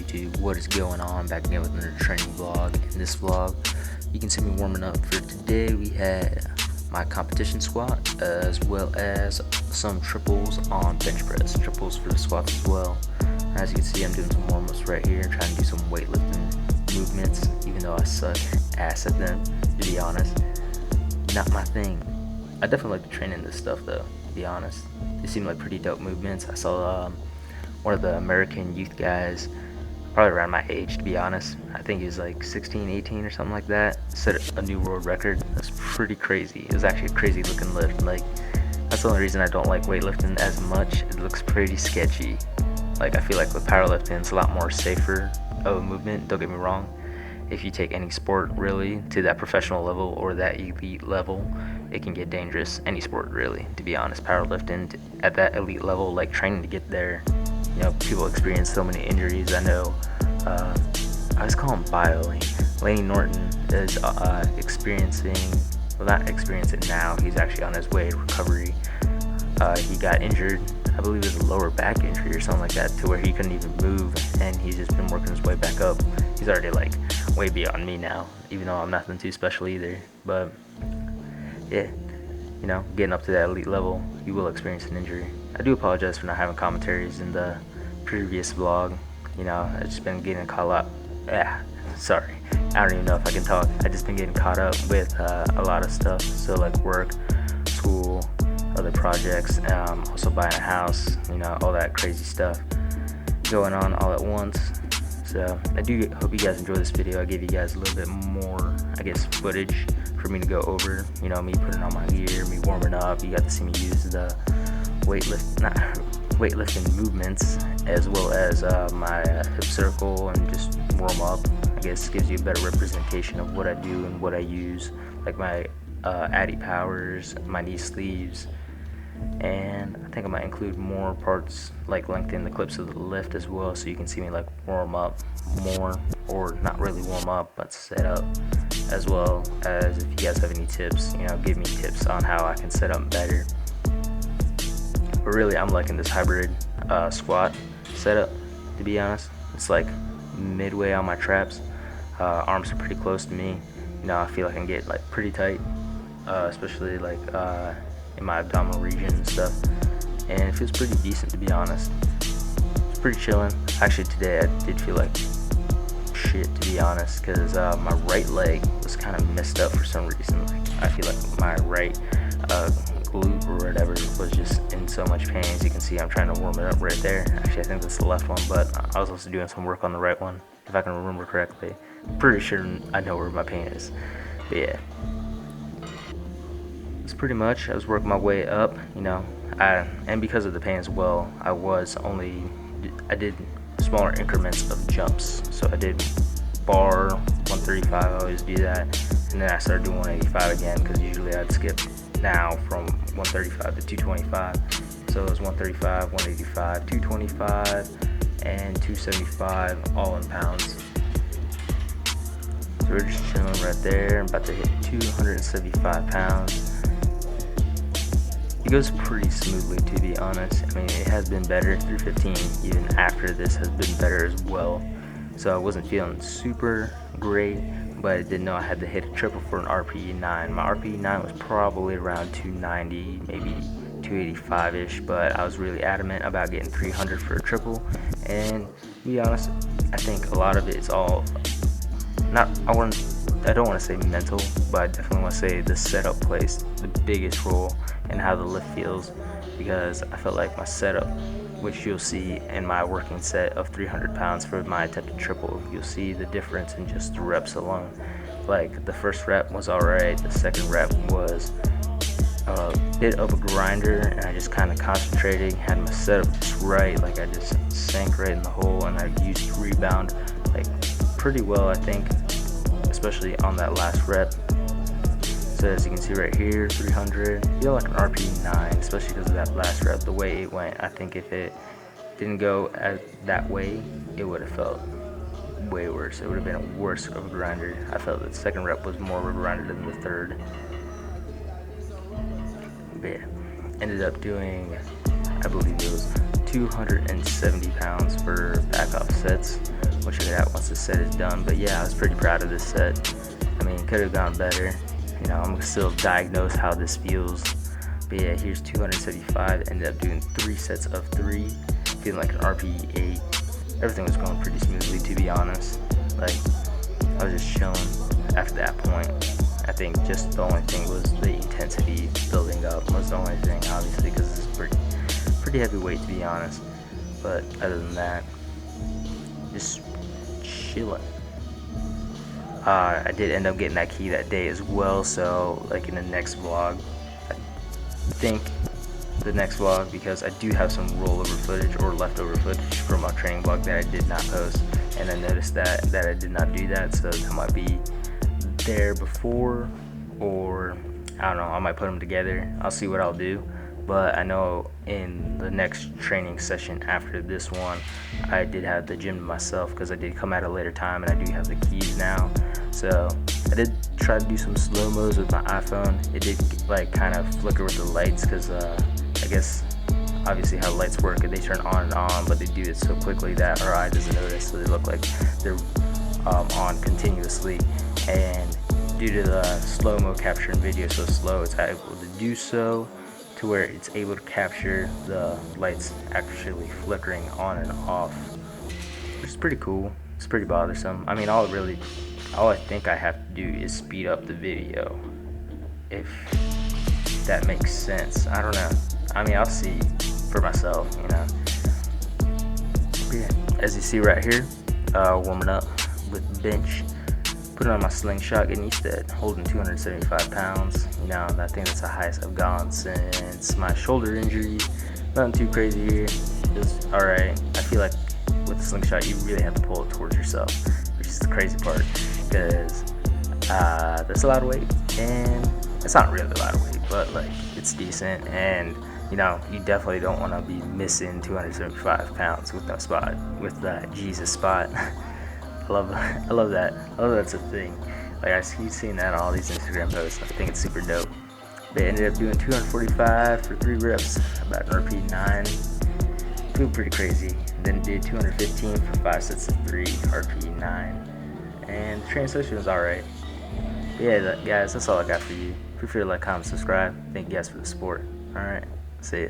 YouTube, what is going on? Back again with another training vlog. In this vlog, you can see me warming up. For today, we had my competition squat as well as some triples on bench press, triples for the squats as well. As you can see, I'm doing some warm-ups right here, trying to do some weightlifting movements, even though I suck ass at them, to be honest. Not my thing. I definitely like to train in this stuff though, to be honest. They seem like pretty dope movements. I saw one of the American youth guys, probably around my age to be honest, I think he was like 16, 18 or something like that, set a new world record. That's pretty crazy. It was actually a crazy looking lift. Like, that's the only reason I don't like weightlifting as much. It looks pretty sketchy. Like, I feel like with powerlifting it's a lot more safer of a movement, don't get me wrong. If you take any sport really to that professional level or that elite level, it can get dangerous. Any sport really, to be honest. Powerlifting at that elite level, like training to get there, you know, people experience so many injuries. I know, I always call him BioLane. Laney Norton is experiencing, well, not experiencing now, he's actually on his way to recovery. He got injured, I believe it was a lower back injury or something like that, to where he couldn't even move, and he's just been working his way back up. He's already like way beyond me now, even though I'm nothing too special either. But yeah, you know, getting up to that elite level, you will experience an injury. I do apologize for not having commentaries in the previous vlog. You know, I've just been getting caught up. Sorry, I don't even know if I can talk. I just been getting caught up with a lot of stuff. So like work, school, other projects, also buying a house, you know, all that crazy stuff going on all at once. So I do hope you guys enjoy this video. I gave you guys a little bit more, I guess, footage for me to go over. You know, me putting on my gear, me warming up. You got to see me use the weightlifting movements, as well as my hip circle, and just warm up. I guess gives you a better representation of what I do and what I use, like my Addy powers, my knee sleeves. And I think I might include more parts, like lengthen the clips of the lift as well, so you can see me like warm up more, or not really warm up, but set up, as well as if you guys have any tips, you know, give me tips on how I can set up better. But really, I'm liking this hybrid squat setup, to be honest. It's like midway on my traps. Arms are pretty close to me. You know, I feel like I can get like pretty tight, especially like in my abdominal region and stuff, and it feels pretty decent, to be honest. It's pretty chilling. Actually, today I did feel like shit, to be honest, because my right leg was kind of messed up for some reason. Like, I feel like my right glute or whatever was just in so much pain. As you can see, I'm trying to warm it up right there. Actually, I think that's the left one, but I was also doing some work on the right one, if I can remember correctly. Pretty sure I know where my pain is, but yeah. Pretty much, I was working my way up, you know, and because of the pain as well, I did smaller increments of jumps. So I did bar 135, I always do that, and then I started doing 185 again, because usually I'd skip now from 135 to 225. So it was 135, 185, 225, and 275, all in pounds. So we're just chilling right there. I'm about to hit 275 pounds. It goes pretty smoothly, to be honest. I mean, it has been better. 315 even after this has been better as well. So I wasn't feeling super great, but I did know I had to hit a triple for an RPE 9. My RPE 9 was probably around 290, maybe 285-ish, but I was really adamant about getting 300 for a triple. And to be honest, I think a lot of it is all I don't want to say mental, but I definitely want to say the setup plays the biggest role in how the lift feels, because I felt like my setup, which you'll see in my working set of 300 pounds for my attempted triple, you'll see the difference in just the reps alone. Like, the first rep was alright, the second rep was a bit of a grinder, and I just kind of concentrated, had my setup just right, like I just sank right in the hole, and I used rebound like pretty well, I think, especially on that last rep. So as you can see right here, 300, feel like an RPE 9, especially because of that last rep, the way it went. I think if it didn't go that way, it would have felt way worse. It would have been a worse of a grinder. I felt that the second rep was more of a grinder than the third. But yeah, ended up doing I believe it was 270 pounds for back off sets. We'll check it out once the set is done. But yeah, I was pretty proud of this set. I mean, could have gone better. You know, I'm gonna still diagnose how this feels. But yeah, here's 275. Ended up doing 3 sets of 3, feeling like an RPE 8. Everything was going pretty smoothly, to be honest. Like, I was just chilling after that point. I think just the only thing was the intensity building up was the only thing, obviously, because it's pretty heavy weight, to be honest. But other than that, just chilling. I did end up getting that key that day as well, so like in the next vlog, I think the next vlog, because I do have some rollover footage or leftover footage from my training vlog that I did not post, and I noticed that I did not do that, so that might be there before, or I don't know, I might put them together. I'll see what I'll do. But I know in the next training session after this one, I did have the gym to myself because I did come at a later time, and I do have the keys now. So I did try to do some slow-mos with my iPhone. It did like kind of flicker with the lights because I guess obviously how lights work, they turn on and on, but they do it so quickly that our eye doesn't notice, so they look like they're on continuously. And due to the slow-mo capturing video so slow, it's able to do so to where it's able to capture the lights actually flickering on and off, which is pretty cool. It's pretty bothersome. I mean, all I think I have to do is speed up the video, if that makes sense. I don't know. I mean, I'll see for myself, you know. But yeah, as you see right here, warming up with bench. Putting on my slingshot, getting used to it, holding 275 pounds. You know, I think that's the highest I've gone since my shoulder injury. Nothing too crazy here, just alright. I feel like with the slingshot, you really have to pull it towards yourself, which is the crazy part, because that's a lot of weight, and it's not really a lot of weight, but like, it's decent, and you know, you definitely don't want to be missing 275 pounds with no spot, with that Jesus spot. I love that. I love that's a thing. Like, I keep seeing that on all these Instagram posts. I think it's super dope. They ended up doing 245 for 3 reps, about an RP 9. Feel pretty crazy. Then did 215 for 5 sets of 3, RP 9. And the training session was alright. Yeah, guys, that's all I got for you. Feel free to like, comment, subscribe. Thank you guys for the support. Alright, see ya.